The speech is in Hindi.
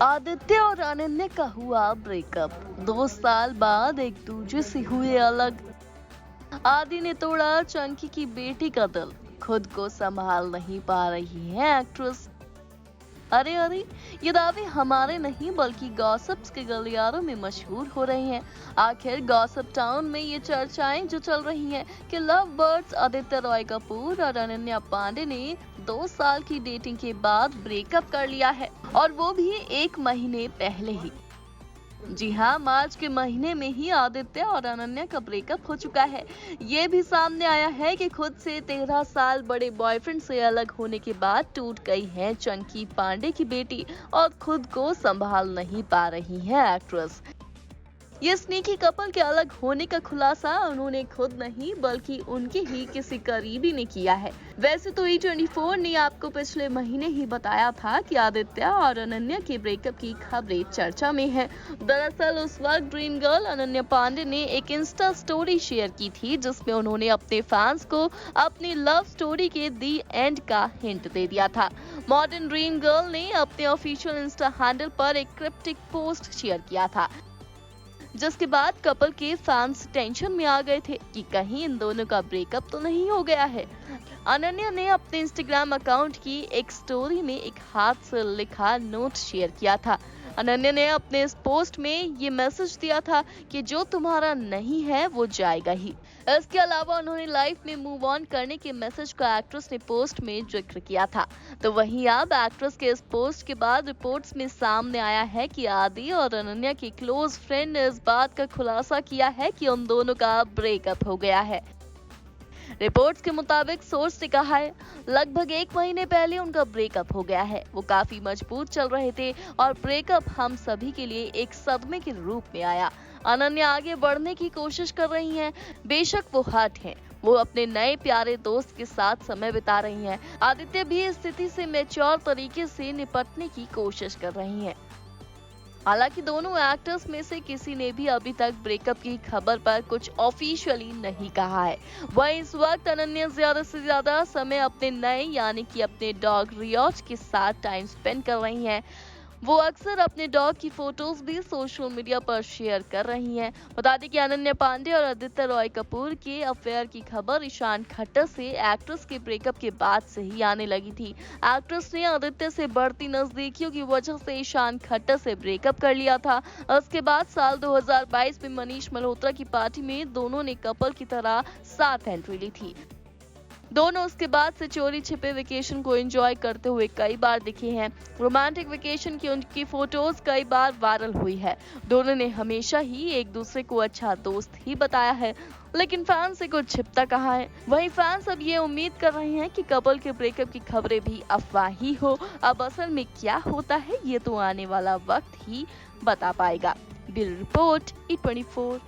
आदित्य और अनन्या का हुआ ब्रेकअप। 2 साल बाद एक दूजे से हुए अलग। आदि ने तोड़ा चंकी की बेटी का दिल। खुद को संभाल नहीं पा रही है एक्ट्रेस। अरे अरे, ये दावे हमारे नहीं बल्कि गॉसिप्स के गलियारों में मशहूर हो रहे हैं। आखिर गॉसिप टाउन में ये चर्चाएं जो चल रही हैं कि लव बर्ड्स आदित्य रॉय कपूर और अनन्या पांडे ने 2 साल की डेटिंग के बाद ब्रेकअप कर लिया है, और वो भी 1 महीने पहले ही। जी हाँ, मार्च के महीने में ही आदित्य और अनन्या का ब्रेकअप हो चुका है। ये भी सामने आया है कि खुद से 13 साल बड़े बॉयफ्रेंड से अलग होने के बाद टूट गई है चंकी पांडे की बेटी और खुद को संभाल नहीं पा रही है एक्ट्रेस। ये स्नीकी कपल के अलग होने का खुलासा उन्होंने खुद नहीं बल्कि उनके ही किसी करीबी ने किया है। वैसे तो E24 ने आपको पिछले महीने ही बताया था कि आदित्य और अनन्या के ब्रेकअप की खबरें चर्चा में हैं। दरअसल उस वक्त ड्रीम गर्ल अनन्या पांडे ने एक इंस्टा स्टोरी शेयर की थी जिसमें उन्होंने अपने फैंस को अपनी लव स्टोरी के दी एंड का हिंट दे दिया था। मॉडर्न ड्रीम गर्ल ने अपने ऑफिशियल इंस्टा हैंडल पर एक क्रिप्टिक पोस्ट शेयर किया था, जिसके बाद कपल के फैंस टेंशन में आ गए थे कि कहीं इन दोनों का ब्रेकअप तो नहीं हो गया है। अनन्या ने अपने इंस्टाग्राम अकाउंट की एक स्टोरी में एक हाथ से लिखा नोट शेयर किया था। अनन्या ने अपने इस पोस्ट में ये मैसेज दिया था कि जो तुम्हारा नहीं है वो जाएगा ही। इसके अलावा उन्होंने लाइफ में मूव ऑन करने के मैसेज को एक्ट्रेस ने पोस्ट में जिक्र किया था। तो वहीं अब एक्ट्रेस के इस पोस्ट के बाद रिपोर्ट्स में सामने आया है कि आदि और अनन्या के क्लोज फ्रेंड ने इस बात का खुलासा किया है कि उन दोनों का ब्रेकअप हो गया है। रिपोर्ट्स के मुताबिक सोर्स ने कहा है, लगभग 1 महीने पहले उनका ब्रेकअप हो गया है। वो काफी मजबूत चल रहे थे और ब्रेकअप हम सभी के लिए एक सदमे के रूप में आया। अनन्या आगे बढ़ने की कोशिश कर रही हैं। बेशक वो हर्ट हैं, वो अपने नए प्यारे दोस्त के साथ समय बिता रही हैं। आदित्य भी इस स्थिति से मैच्योर तरीके से निपटने की कोशिश कर रही हैं। हालांकि दोनों एक्टर्स में से किसी ने भी अभी तक ब्रेकअप की खबर पर कुछ ऑफिशियली नहीं कहा है। वहीं इस वक्त अनन्या ज्यादा से ज्यादा समय अपने नए यानी कि अपने डॉग रियोज के साथ टाइम स्पेंड कर रही हैं। वो अक्सर अपने डॉग की फोटोज भी सोशल मीडिया पर शेयर कर रही हैं। बता दें कि अनन्या पांडे और आदित्य रॉय कपूर के अफेयर की खबर ईशान खट्टर से एक्ट्रेस के ब्रेकअप के बाद से ही आने लगी थी। एक्ट्रेस ने आदित्य से बढ़ती नजदीकियों की वजह से ईशान खट्टर से ब्रेकअप कर लिया था। उसके बाद साल 2022 में मनीष मल्होत्रा की पार्टी में दोनों ने कपल की तरह साथ एंट्री ली थी। दोनों उसके बाद से चोरी छिपे वेकेशन को एंजॉय करते हुए कई बार दिखे हैं। रोमांटिक वेकेशन की उनकी फोटोज कई बार वायरल हुई है। दोनों ने हमेशा ही एक दूसरे को अच्छा दोस्त ही बताया है, लेकिन फैंस से कुछ छिपता कहाँ है। वहीं फैंस अब ये उम्मीद कर रहे हैं कि कपल के ब्रेकअप की खबरें भी अफवाह ही हो। अब असल में क्या होता है ये तो आने वाला वक्त ही बता पाएगा। Bureau report E24।